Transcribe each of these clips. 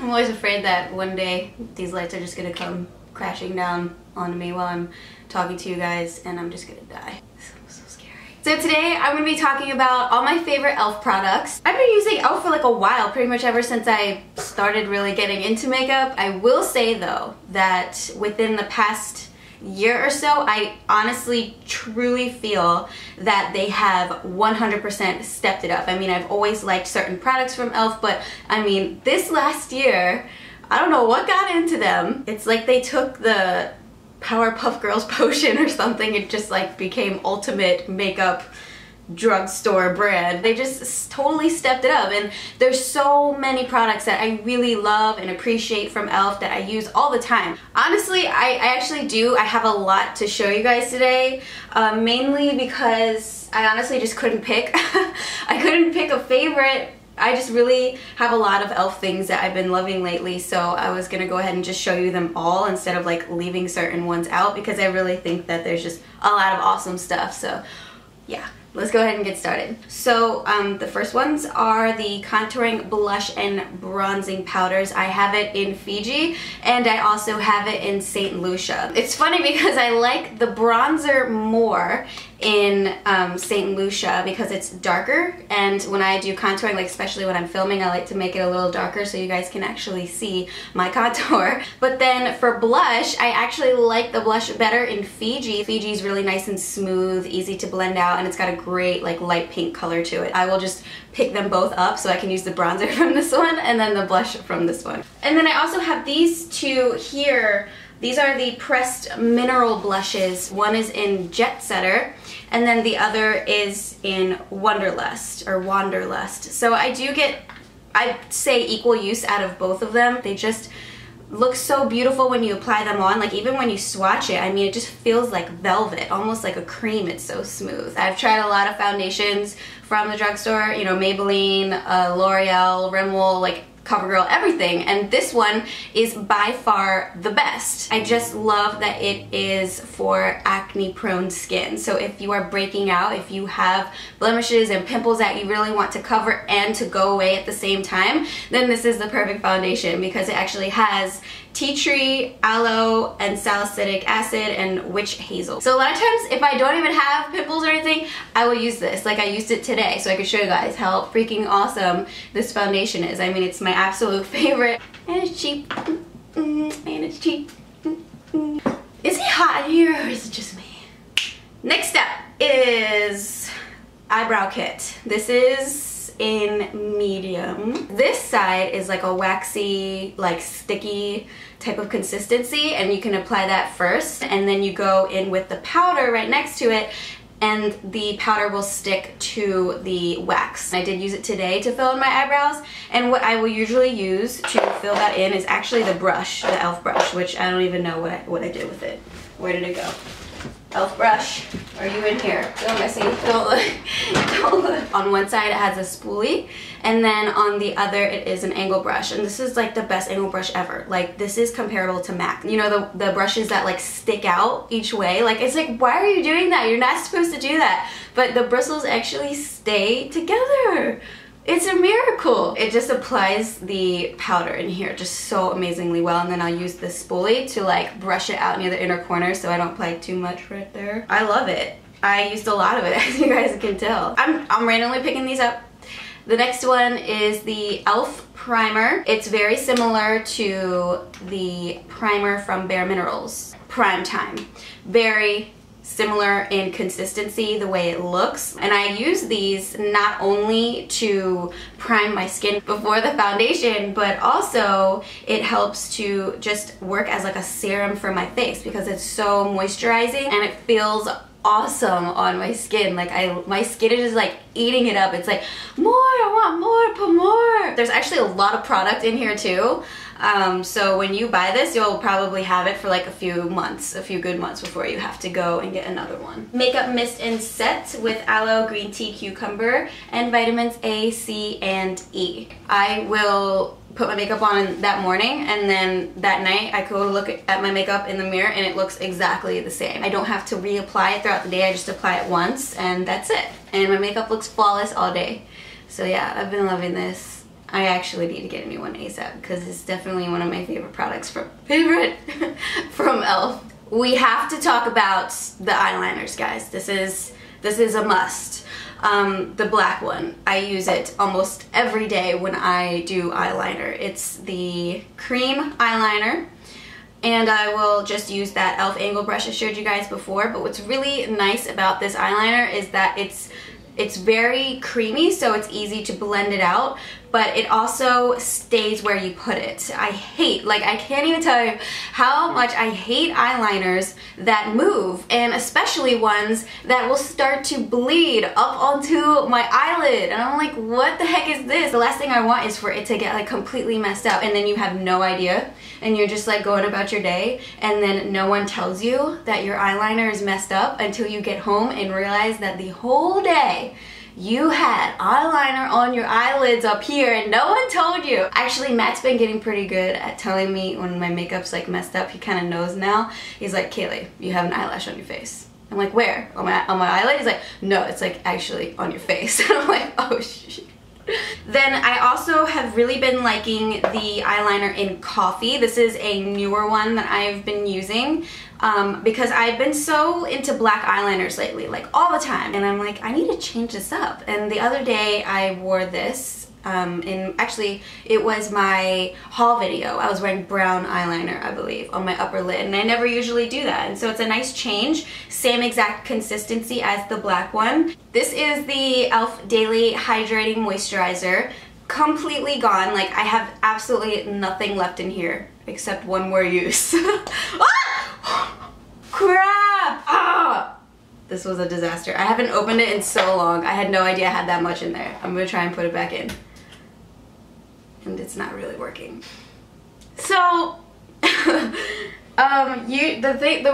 I'm always afraid that one day these lights are just gonna come crashing down onto me while I'm talking to you guys and I'm just gonna die. So scary. So today I'm gonna be talking about all my favorite e.l.f. products. I've been using e.l.f. for like a while, pretty much ever since I started really getting into makeup. I will say though that within the past year or so, I honestly truly feel that they have 100% stepped it up. I mean, I've always liked certain products from e.l.f., but I mean, this last year, I don't know what got into them. It's like they took the Powerpuff Girls potion or something. It just like became ultimate makeup drugstore brand. They just totally stepped it up, and there's so many products that I really love and appreciate from e.l.f. that I use all the time. Honestly, I actually do. I have a lot to show you guys today, mainly because I honestly just couldn't pick. I couldn't pick a favorite. I just really have a lot of e.l.f. things that I've been loving lately, so I was gonna go ahead and just show you them all instead of like leaving certain ones out, because I really think that there's just a lot of awesome stuff. So yeah, let's go ahead and get started. So the first ones are the contouring blush and bronzing powders. I have it in Fiji and I also have it in St. Lucia. It's funny because I like the bronzer more in St. Lucia because it's darker, and when I do contouring, like especially when I'm filming, I like to make it a little darker so you guys can actually see my contour. But then for blush, I actually like the blush better in Fiji. Fiji's really nice and smooth, easy to blend out, and it's got a great like light pink color to it. I will just pick them both up so I can use the bronzer from this one and then the blush from this one. And then I also have these two here. These are the pressed mineral blushes. One is in Jet Setter, and then the other is in Wanderlust, or Wanderlust. So I do get, I'd say, equal use out of both of them. They just look so beautiful when you apply them on. Like even when you swatch it, I mean, it just feels like velvet, almost like a cream. It's so smooth. I've tried a lot of foundations from the drugstore, you know, Maybelline, L'Oreal, Rimmel, like CoverGirl, everything, and this one is by far the best. I just love that it is for acne prone skin. So if you are breaking out, if you have blemishes and pimples that you really want to cover and to go away at the same time, then this is the perfect foundation because it actually has tea tree, aloe, and salicylic acid, and witch hazel. So a lot of times if I don't even have pimples or anything, I will use this. Like I used it today so I could show you guys how freaking awesome this foundation is. I mean, it's my absolute favorite, and it's cheap, and it's cheap. Is it hot in here or is it just me? Next up is Eyebrow Kit. This is in medium. This side is like a waxy, like sticky type of consistency, and you can apply that first and then you go in with the powder right next to it, and the powder will stick to the wax. I did use it today to fill in my eyebrows, and what I will usually use to fill that in is actually the brush, the e.l.f. brush, which I don't even know what I did with it. Where did it go? e.l.f. brush, are you in here? Don't messy, don't look, don't look. On one side it has a spoolie, and then on the other it is an angle brush, and this is like the best angle brush ever. Like this is comparable to MAC. You know, the brushes that like stick out each way, like it's like, why are you doing that? You're not supposed to do that. But the bristles actually stay together. It's a miracle. It just applies the powder in here just so amazingly well, and then I'll use the spoolie to like brush it out near the inner corner so I don't apply too much right there. I love it. I used a lot of it, as you guys can tell. I'm randomly picking these up. The next one is the e.l.f. primer. It's very similar to the primer from Bare Minerals, Prime Time. Very similar in consistency, the way it looks, and I use these not only to prime my skin before the foundation, but also it helps to just work as like a serum for my face because it's so moisturizing and it feels awesome on my skin. Like my skin is just like eating it up. It's like, more, I want more, put more. There's actually a lot of product in here too. So when you buy this, you'll probably have it for like a few good months before you have to go and get another one. Makeup Mist and Set with aloe, green tea, cucumber, and vitamins A, C, and E. I will put my makeup on that morning, and then that night I go look at my makeup in the mirror and it looks exactly the same. I don't have to reapply it throughout the day. I just apply it once and that's it. And my makeup looks flawless all day. So yeah, I've been loving this. I actually need to get a new one ASAP because it's definitely one of my favorite products from E.L.F. We have to talk about the eyeliners, guys. This is a must. The black one, I use it almost every day when I do eyeliner. It's the cream eyeliner, and I will just use that E.L.F. angle brush I showed you guys before. But what's really nice about this eyeliner is that it's very creamy, so it's easy to blend it out, but it also stays where you put it. I can't even tell you how much I hate eyeliners that move, and especially ones that will start to bleed up onto my eyelid. And I'm like, what the heck is this? The last thing I want is for it to get like completely messed up, and then you have no idea, and you're just like going about your day, and then no one tells you that your eyeliner is messed up until you get home and realize that the whole day you had eyeliner on your eyelids up here and no one told you. Actually, Matt's been getting pretty good at telling me when my makeup's like messed up. He kind of knows now. He's like, Kayleigh, you have an eyelash on your face. I'm like, where? On my eyelid? He's like, no, it's like actually on your face. And I'm like, oh shit. Then I also have really been liking the eyeliner in Coffee. This is a newer one that I've been using because I've been so into black eyeliners lately, like all the time. And I'm like, I need to change this up. And the other day I wore this actually it was my haul video. I was wearing brown eyeliner, I believe, on my upper lid, and I never usually do that. And so it's a nice change. Same exact consistency as the black one. This is the E.L.F. Daily Hydrating Moisturizer. Completely gone. Like, I have absolutely nothing left in here except one more use. Ah! Crap! Ah! This was a disaster. I haven't opened it in so long. I had no idea I had that much in there. I'm gonna try and put it back in. And it's not really working. So, the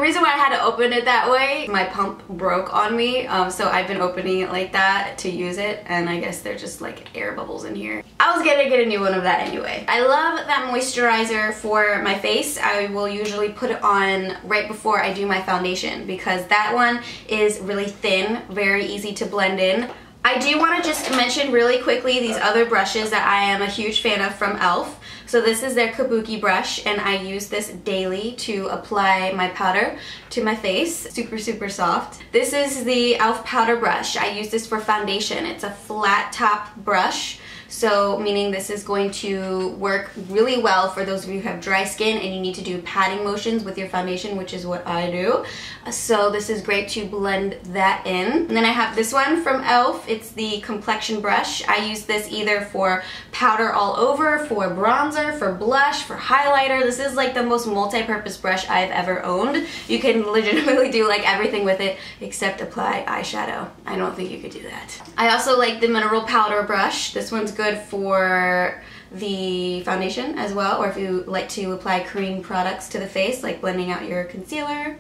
reason why I had to open it that way, my pump broke on me, so I've been opening it like that to use it, and I guess they're just like air bubbles in here. I was gonna get a new one of that anyway. I love that moisturizer for my face. I will usually put it on right before I do my foundation because that one is really thin, very easy to blend in. I do want to just mention really quickly these other brushes that I am a huge fan of from E.L.F. So this is their Kabuki brush, and I use this daily to apply my powder to my face. Super, super soft. This is the E.L.F. powder brush. I use this for foundation. It's a flat top brush, so meaning this is going to work really well for those of you who have dry skin and you need to do patting motions with your foundation, which is what I do. So this is great to blend that in. And then I have this one from E.L.F. It's the complexion brush. I use this either for powder all over, for bronzer, for blush, for highlighter. This is like the most multi-purpose brush I've ever owned. You can legitimately do like everything with it except apply eyeshadow. I don't think you could do that. I also like the mineral powder brush. This one's good for the foundation as well, or if you like to apply cream products to the face, like blending out your concealer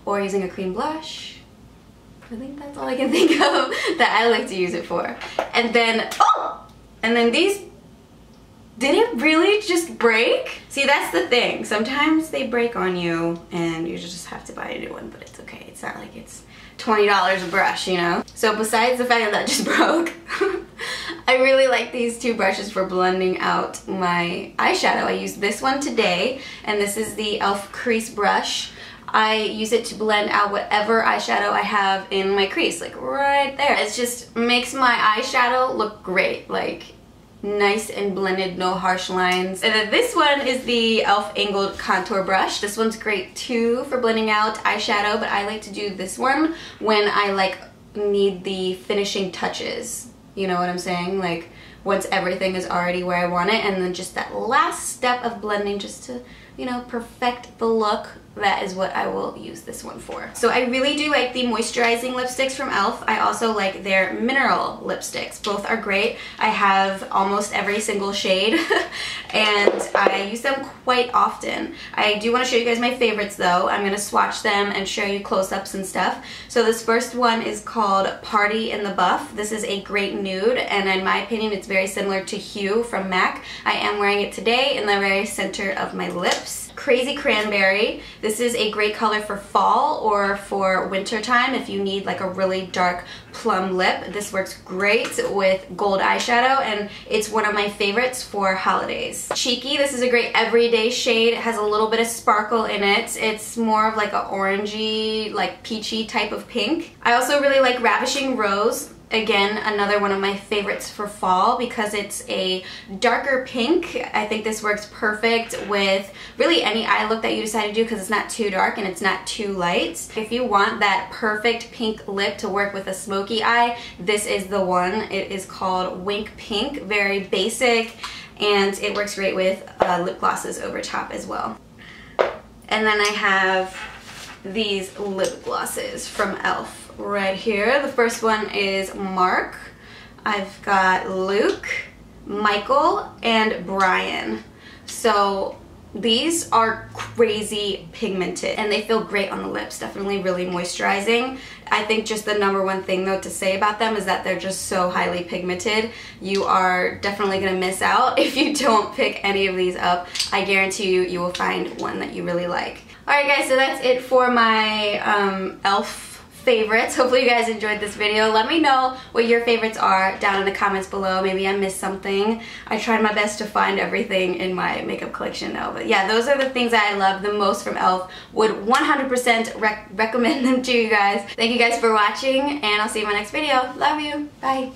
or using a cream blush. I think that's all I can think of that I like to use it for. And then, these, did it really just break? See, that's the thing. Sometimes they break on you and you just have to buy a new one, but it's okay. It's not like it's $20 a brush, you know? So besides the fact that that just broke, I really like these two brushes for blending out my eyeshadow. I used this one today, and this is the E.L.F. crease brush. I use it to blend out whatever eyeshadow I have in my crease, like right there. It just makes my eyeshadow look great, like nice and blended, no harsh lines. And then this one is the E.L.F. angled contour brush. This one's great too for blending out eyeshadow, but I like to do this one when I like need the finishing touches. You know what I'm saying? Like once everything is already where I want it, and then just that last step of blending just to, you know, perfect the look. That is what I will use this one for. So I really do like the moisturizing lipsticks from E.L.F. I also like their mineral lipsticks. Both are great. I have almost every single shade and I use them quite often. I do want to show you guys my favorites though. I'm going to swatch them and show you close-ups and stuff. So this first one is called Party in the Buff. This is a great nude, and in my opinion it's very very similar to Hue from MAC. I am wearing it today in the very center of my lips. Crazy Cranberry. This is a great color for fall or for winter time if you need like a really dark plum lip. This works great with gold eyeshadow, and it's one of my favorites for holidays. Cheeky. This is a great everyday shade. It has a little bit of sparkle in it. It's more of like an orangey, like peachy type of pink. I also really like Ravishing Rose. Again, another one of my favorites for fall because it's a darker pink. I think this works perfect with really any eye look that you decide to do because it's not too dark and it's not too light. If you want that perfect pink lip to work with a smoky eye, this is the one. It is called Wink Pink. Very basic, and it works great with lip glosses over top as well. And then I have these lip glosses from E.L.F. right here. The first one is Mark. I've got Luke, Michael, and Brian. So these are crazy pigmented and they feel great on the lips. Definitely really moisturizing. I think just the number one thing though to say about them is that they're just so highly pigmented. You are definitely gonna miss out if you don't pick any of these up. I guarantee you, you will find one that you really like. Alright guys, so that's it for my E.L.F. favorites. Hopefully you guys enjoyed this video. Let me know what your favorites are down in the comments below. Maybe I missed something. I tried my best to find everything in my makeup collection now. But yeah, those are the things that I love the most from E.L.F. Would 100% recommend them to you guys. Thank you guys for watching, and I'll see you in my next video. Love you. Bye.